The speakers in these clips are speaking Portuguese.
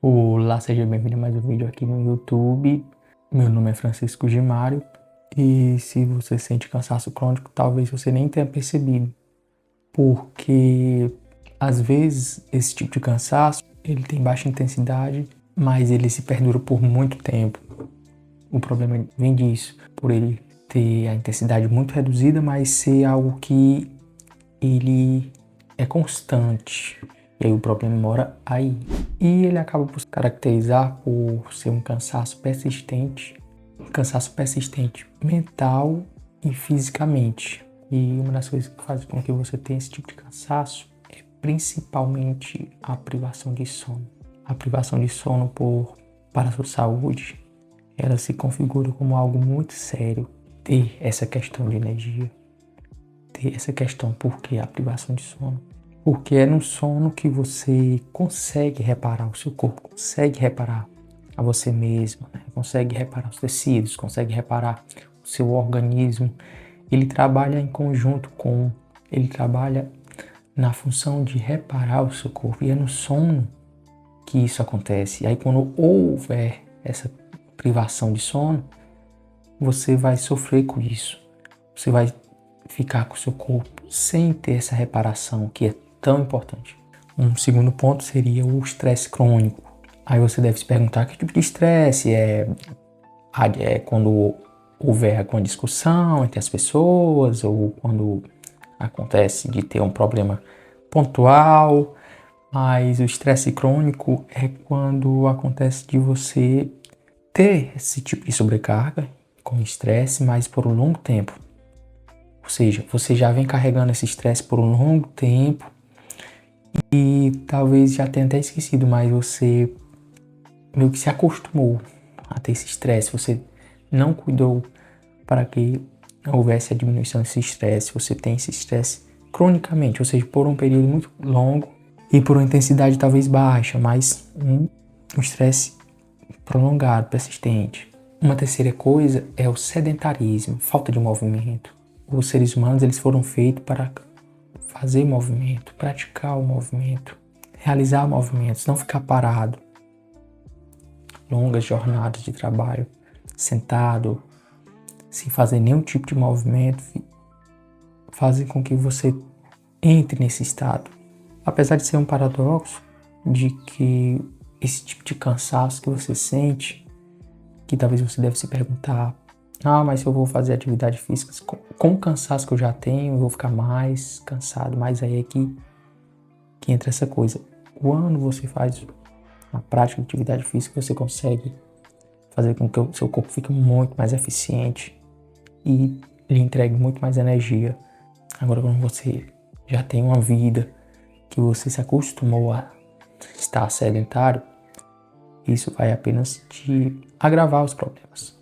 Olá, seja bem-vindo a mais um vídeo aqui no YouTube. Meu nome é Francisco Gimário e se você sente cansaço crônico, talvez você nem tenha percebido, porque às vezes esse tipo de cansaço ele tem baixa intensidade, mas ele se perdura por muito tempo. O problema vem disso, por ele ter a intensidade muito reduzida, mas ser algo que ele é constante. E aí o problema mora aí. E ele acaba por se caracterizar por ser um cansaço persistente mental e fisicamente. E uma das coisas que faz com que você tenha esse tipo de cansaço é principalmente a privação de sono. A privação de sono para a sua saúde, ela se configura como algo muito sério. Ter essa questão de energia, ter essa questão porque a privação de sono. Porque é no sono que você consegue reparar o seu corpo, consegue reparar a você mesmo, né? Consegue reparar os tecidos, consegue reparar o seu organismo. Ele trabalha em conjunto ele trabalha na função de reparar o seu corpo. E é no sono que isso acontece. E aí quando houver essa privação de sono, você vai sofrer com isso. Você vai ficar com o seu corpo sem ter essa reparação que é tão importante. Um segundo ponto seria o estresse crônico. Aí você deve se perguntar que tipo de estresse é quando houver alguma discussão entre as pessoas ou quando acontece de ter um problema pontual, mas o estresse crônico é quando acontece de você ter esse tipo de sobrecarga com estresse, mas por um longo tempo. Ou seja, você já vem carregando esse estresse por um longo tempo e talvez já tenha até esquecido, mas você meio que se acostumou a ter esse estresse. Você não cuidou para que houvesse a diminuição desse estresse. Você tem esse estresse cronicamente, ou seja, por um período muito longo e por uma intensidade talvez baixa, mas um estresse prolongado, persistente. Uma terceira coisa é o sedentarismo, falta de movimento. Os seres humanos eles foram feitos para fazer movimento, praticar o movimento, realizar movimentos, não ficar parado. Longas jornadas de trabalho, sentado, sem fazer nenhum tipo de movimento, fazem com que você entre nesse estado. Apesar de ser um paradoxo, de que esse tipo de cansaço que você sente, que talvez você deve se perguntar, mas se eu vou fazer atividade física, com o cansaço que eu já tenho, eu vou ficar mais cansado. Mas aí é que entra essa coisa. Quando você faz uma prática de atividade física, você consegue fazer com que o seu corpo fique muito mais eficiente e lhe entregue muito mais energia. Agora, quando você já tem uma vida que você se acostumou a estar sedentário, isso vai apenas te agravar os problemas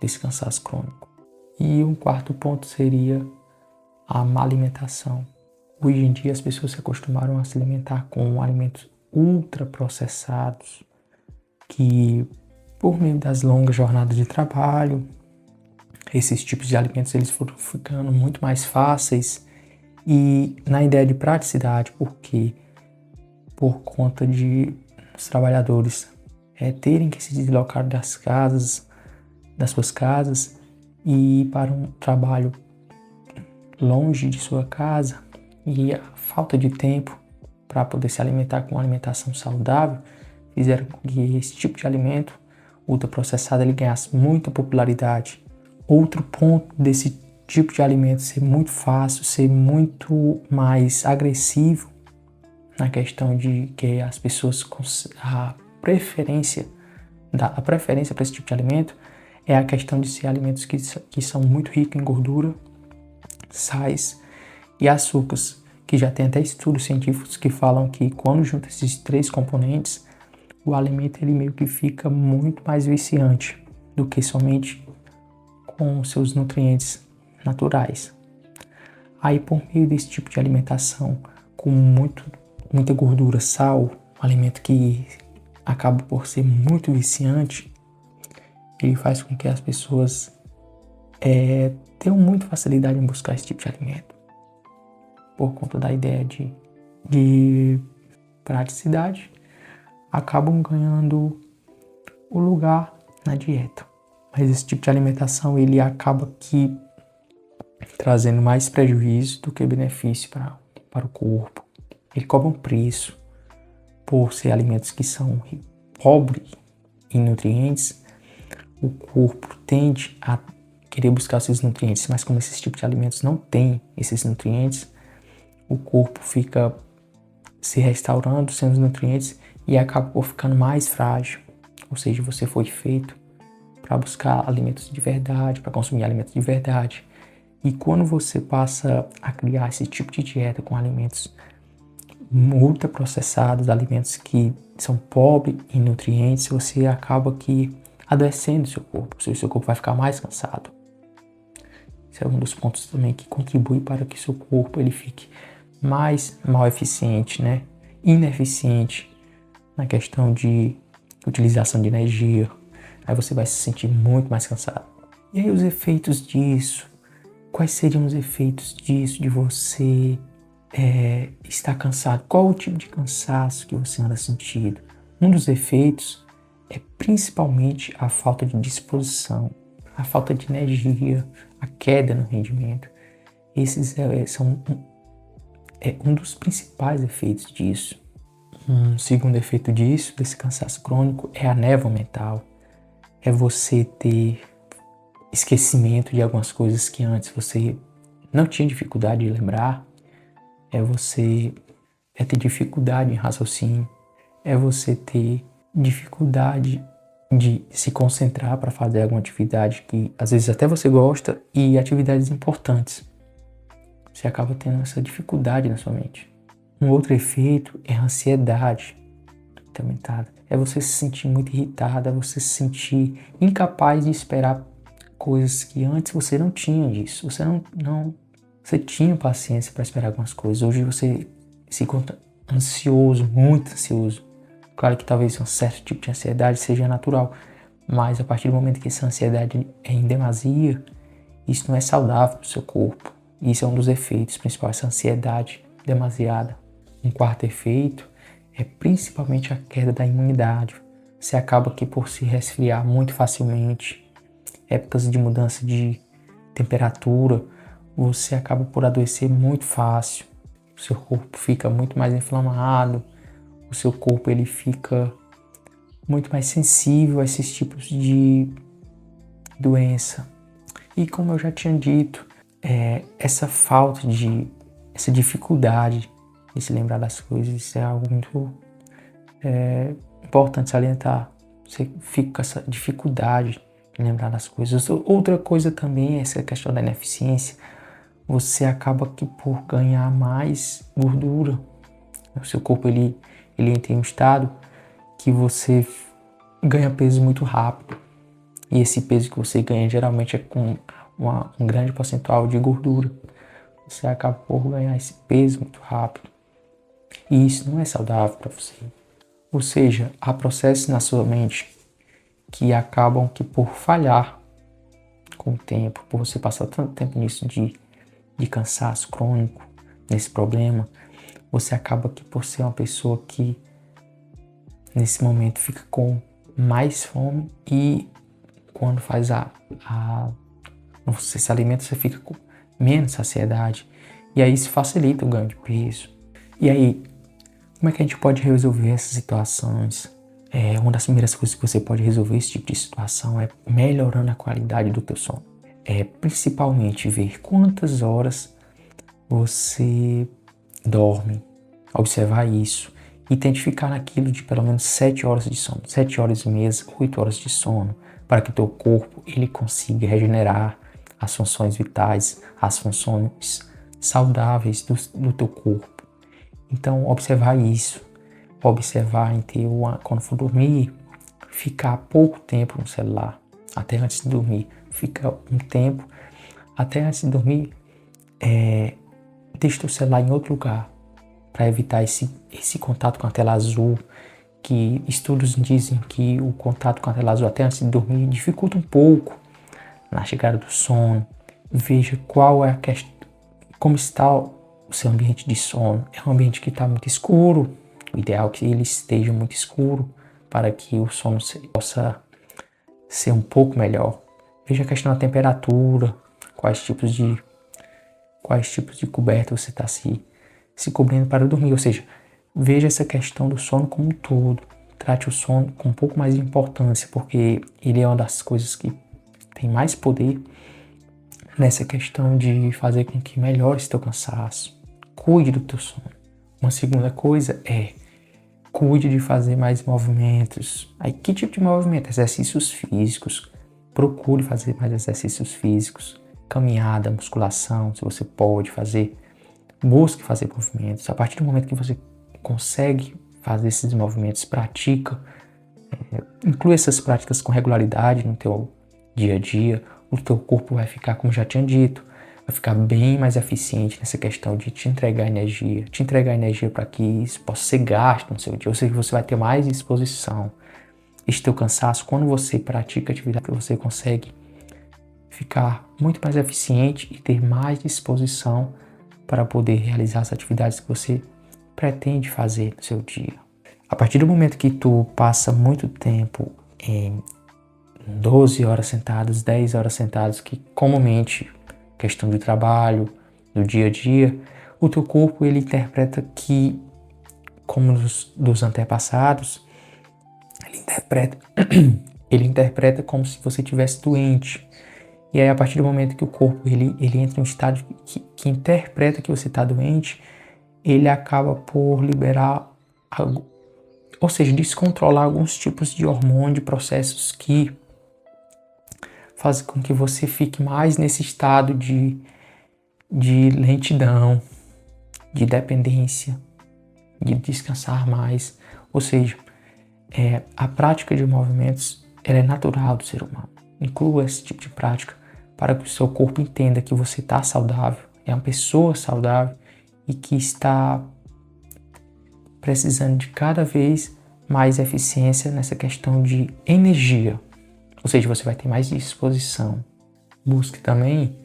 desse cansaço crônico. E um quarto ponto seria a má alimentação. Hoje em dia as pessoas se acostumaram a se alimentar com alimentos ultraprocessados, que por meio das longas jornadas de trabalho, esses tipos de alimentos eles foram ficando muito mais fáceis e na ideia de praticidade, porque por conta de os trabalhadores terem que se deslocar das suas casas e ir para um trabalho longe de sua casa e a falta de tempo para poder se alimentar com uma alimentação saudável fizeram com que esse tipo de alimento ultraprocessado ele ganhasse muita popularidade. Outro ponto desse tipo de alimento ser muito fácil, ser muito mais agressivo na questão de que as pessoas a preferência para esse tipo de alimento é a questão de ser alimentos que são muito ricos em gordura, sais e açúcares, que já tem até estudos científicos que falam que quando junta esses três componentes, o alimento ele meio que fica muito mais viciante do que somente com seus nutrientes naturais. Aí por meio desse tipo de alimentação com muita gordura, sal, um alimento que acaba por ser muito viciante, ele faz com que as pessoas tenham muita facilidade em buscar esse tipo de alimento. Por conta da ideia de praticidade, acabam ganhando o lugar na dieta. Mas esse tipo de alimentação, ele acaba que trazendo mais prejuízo do que benefício para o corpo. Ele cobra um preço por ser alimentos que são pobres em nutrientes. O corpo tende a querer buscar esses nutrientes, mas como esses tipos de alimentos não têm esses nutrientes, o corpo fica se restaurando sem os nutrientes e acaba por ficando mais frágil. Ou seja, você foi feito para buscar alimentos de verdade, para consumir alimentos de verdade. E quando você passa a criar esse tipo de dieta com alimentos ultraprocessados, alimentos que são pobres em nutrientes, você acaba que adoecendo o seu corpo. Ou seja, o seu corpo vai ficar mais cansado. Esse é um dos pontos também que contribui para que seu corpo ele fique mais mal eficiente, né? Ineficiente na questão de utilização de energia. Aí você vai se sentir muito mais cansado. E aí os efeitos disso? Quais seriam os efeitos disso, de você estar cansado? Qual o tipo de cansaço que você anda sentindo? Um dos efeitos é principalmente a falta de disposição, a falta de energia, a queda no rendimento. Esses são um dos principais efeitos disso. Um segundo efeito disso, desse cansaço crônico, é a névoa mental. É você ter esquecimento de algumas coisas que antes você não tinha dificuldade de lembrar. É você ter dificuldade em raciocínio. É você ter dificuldade de se concentrar para fazer alguma atividade que às vezes até você gosta e atividades importantes. Você acaba tendo essa dificuldade na sua mente. Um outro efeito é a ansiedade aumentada. É você se sentir muito irritado, é você se sentir incapaz de esperar coisas que antes você não tinha disso. Você você tinha paciência para esperar algumas coisas. Hoje você se encontra ansioso, muito ansioso. Claro que talvez um certo tipo de ansiedade seja natural, mas a partir do momento que essa ansiedade é em demasia, isso não é saudável para o seu corpo. Isso é um dos efeitos principais, essa ansiedade demasiada. Um quarto efeito é principalmente a queda da imunidade. Você acaba aqui por se resfriar muito facilmente. Épocas de mudança de temperatura, você acaba por adoecer muito fácil. O seu corpo fica muito mais inflamado. O seu corpo ele fica muito mais sensível a esses tipos de doença. E como eu já tinha dito, essa dificuldade de se lembrar das coisas, isso é algo muito importante salientar. Você fica com essa dificuldade de lembrar das coisas. Outra coisa também é essa questão da ineficiência. Você acaba que por ganhar mais gordura, o seu corpo ele entra em um estado que você ganha peso muito rápido. E esse peso que você ganha geralmente é com um grande percentual de gordura. Você acaba por ganhar esse peso muito rápido. E isso não é saudável para você. Ou seja, há processos na sua mente que acabam que por falhar com o tempo, por você passar tanto tempo nisso de cansaço crônico, nesse problema, você acaba que por ser uma pessoa que nesse momento fica com mais fome e quando faz você se alimenta, você fica com menos saciedade. E aí isso facilita o ganho de peso. E aí, como é que a gente pode resolver essas situações? Uma das primeiras coisas que você pode resolver esse tipo de situação é melhorando a qualidade do teu sono. Principalmente ver quantas horas você dorme, observar isso e tente ficar naquilo de pelo menos 7 horas de sono, 7 horas e meia, 8 horas de sono, para que o teu corpo ele consiga regenerar as funções vitais, as funções saudáveis do teu corpo. Então, observar isso, observar em ter quando for dormir, ficar pouco tempo no celular, até antes de dormir, fica um tempo, até antes de dormir, deixa o celular em outro lugar, para evitar esse contato com a tela azul, que estudos dizem que o contato com a tela azul até antes de dormir dificulta um pouco na chegada do sono. Veja qual é a questão, como está o seu ambiente de sono. É um ambiente que está muito escuro, O ideal é que ele esteja muito escuro para que o sono possa ser um pouco melhor. Veja a questão da temperatura, quais tipos de coberta você está se cobrindo para dormir. Ou seja, veja essa questão do sono como um todo. Trate o sono com um pouco mais de importância, porque ele é uma das coisas que tem mais poder nessa questão de fazer com que melhore esse teu cansaço. Cuide do teu sono. Uma segunda coisa é cuide de fazer mais movimentos. Aí, que tipo de movimento? Exercícios físicos. Procure fazer mais exercícios físicos. Caminhada, musculação, se você pode fazer. Busque fazer movimentos. A partir do momento que você consegue fazer esses movimentos, pratica, inclui essas práticas com regularidade no teu dia a dia, o teu corpo vai ficar, como já tinha dito, vai ficar bem mais eficiente nessa questão de te entregar energia para que isso possa ser gasto no seu dia, ou seja, você vai ter mais disposição. Este teu cansaço, quando você pratica atividade, você consegue ficar muito mais eficiente e ter mais disposição para poder realizar as atividades que você pretende fazer no seu dia. A partir do momento que tu passa muito tempo em 12 horas sentados, 10 horas sentados, que comumente, questão do trabalho, do dia a dia, o teu corpo ele interpreta que, como dos antepassados, ele interpreta como se você estivesse doente. E aí, a partir do momento que o corpo ele entra em um estado que interpreta que você está doente, ele acaba por liberar, ou seja, descontrolar alguns tipos de hormônio, de processos que fazem com que você fique mais nesse estado de lentidão, de dependência, de descansar mais. Ou seja, a prática de movimentos ela é natural do ser humano. Inclua esse tipo de prática para que o seu corpo entenda que você está saudável, é uma pessoa saudável e que está precisando de cada vez mais eficiência nessa questão de energia. Ou seja, você vai ter mais disposição. Busque também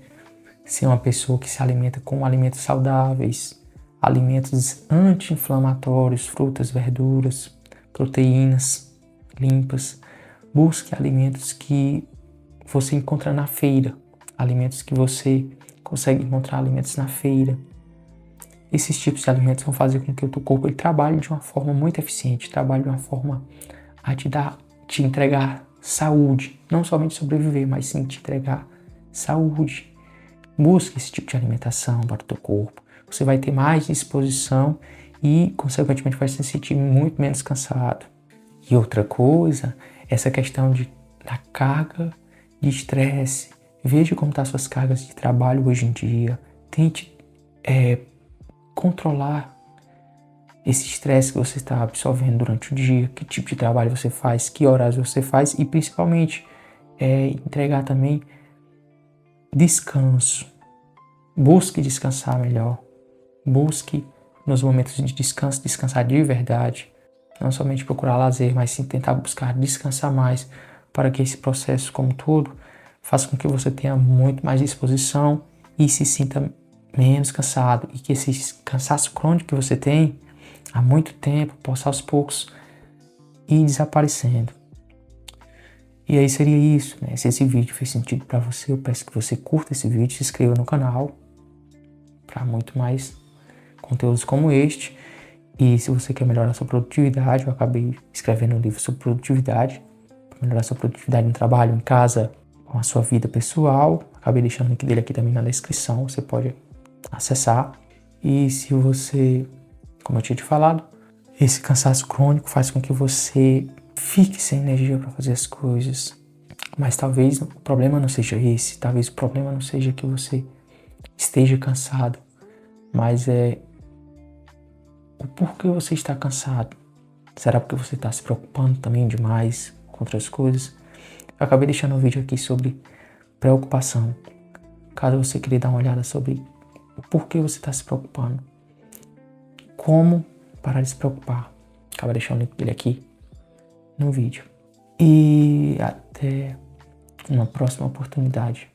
ser uma pessoa que se alimenta com alimentos saudáveis, alimentos anti-inflamatórios, frutas, verduras, proteínas limpas. Busque alimentos que você encontra na feira, alimentos que você consegue encontrar alimentos na feira. Esses tipos de alimentos vão fazer com que o teu corpo ele trabalhe de uma forma muito eficiente, trabalhe de uma forma a te entregar saúde, não somente sobreviver, mas sim te entregar saúde. Busque esse tipo de alimentação para o teu corpo. Você vai ter mais disposição e, consequentemente, vai se sentir muito menos cansado. E outra coisa, essa questão da carga de estresse. Veja como estão as suas cargas de trabalho hoje em dia. Tente controlar esse estresse que você está absorvendo durante o dia, que tipo de trabalho você faz, que horas você faz e principalmente entregar também descanso. Busque descansar melhor. Busque nos momentos de descanso, descansar de verdade. Não somente procurar lazer, mas sim tentar buscar descansar mais para que esse processo como um todo faça com que você tenha muito mais disposição e se sinta menos cansado e que esse cansaço crônico que você tem há muito tempo possa aos poucos ir desaparecendo. E aí seria isso, né? Se esse vídeo fez sentido para você, eu peço que você curta esse vídeo, se inscreva no canal para muito mais conteúdos como este. E se você quer melhorar sua produtividade, eu acabei escrevendo um livro sobre produtividade, para melhorar sua produtividade no trabalho, em casa, com a sua vida pessoal. Acabei deixando o link dele aqui também na descrição, você pode acessar. E se você, como eu tinha te falado, esse cansaço crônico faz com que você fique sem energia para fazer as coisas. Mas talvez o problema não seja esse, talvez o problema não seja que você esteja cansado, mas é o porquê você está cansado. Será porque você está se preocupando também demais com outras coisas? Eu acabei deixando um vídeo aqui sobre preocupação. Caso você queira dar uma olhada sobre o porquê você está se preocupando. Como parar de se preocupar. Acabei deixando o link dele aqui no vídeo. E até uma próxima oportunidade.